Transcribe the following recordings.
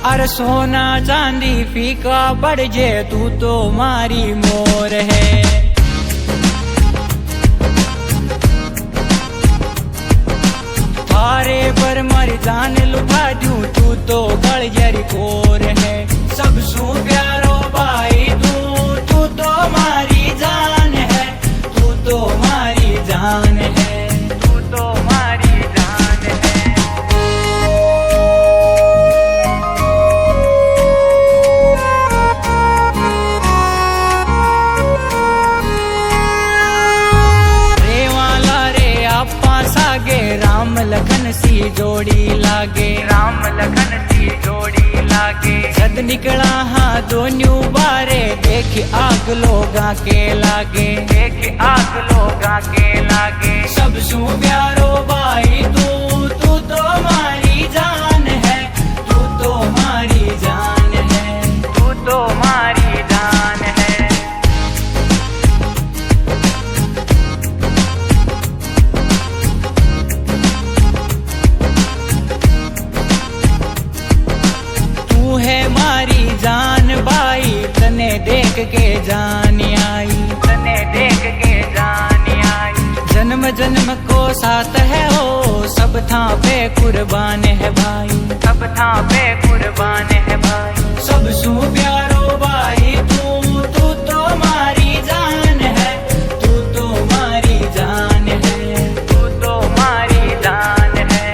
अरे सोना चांदी फीका पड़ जे, तू तो मारी मोर है। थारे पर मारी जान लुटा दूं, तू तो गल जरी कोर है। सबसू प्यारो भाई तू तो मारी जान है, तू तो मारी जान है, तू तो मारी जान है। रे वाला रे आपा सागे, राम लखन सी जोड़ी लागे, राम लखन सी जोड़ी लागे। जद निकला हाँ दोन्यू बारे, देख आग लोगा के लागे, देख आग लोगा के लागे। सबसू प्यारो भाई तू तो मारी जान है, तू तो मारी जान है, तू तो मारी जान है। तू है मारी जान भाई, तने देख के जान आई, तने देख के जान आई। जन्म जन्म को साथ है हो, सब था पे कुर्बान है भाई, सब था पे कुर्बान है भाई। सबसू प्यारो भाई तू तो मारी जान है, तू तो मारी जान है, तू तो मारी जान है।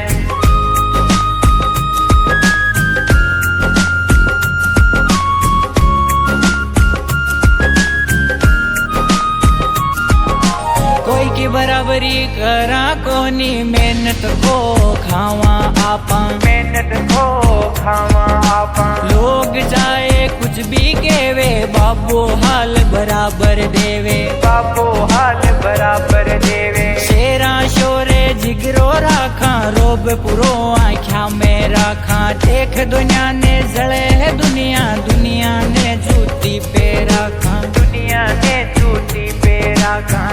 कोई की बराबरी करा कोनी, मेहनत को खावा आपा, मेहनत को खावा आपा। लोग चाहे कुछ भी केवे, बाबू हाल बराबर देवे, बाबू हाल बराबर देवे। शेरा शोरे जिगरो राखा, रोब पुरो आख्या में राखा। देख दुनिया ने जले है दुनिया, दुनिया ने जूती पे राखा, दुनिया ने जूती पे राखा।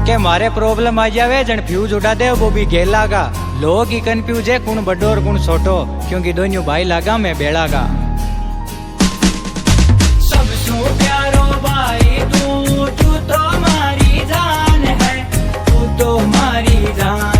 के मारे प्रॉब्लम आ जावे जन फ्यूज उड़ा दे वो भी गेला का। लोग ही कंफ्यूज है कौन बड़ो और कौन छोटो, क्योंकि दोनों भाई लागा मैं बेड़ा का। सबसू प्यारो भाई तू तो मारी जान है, तू तो मारी जान।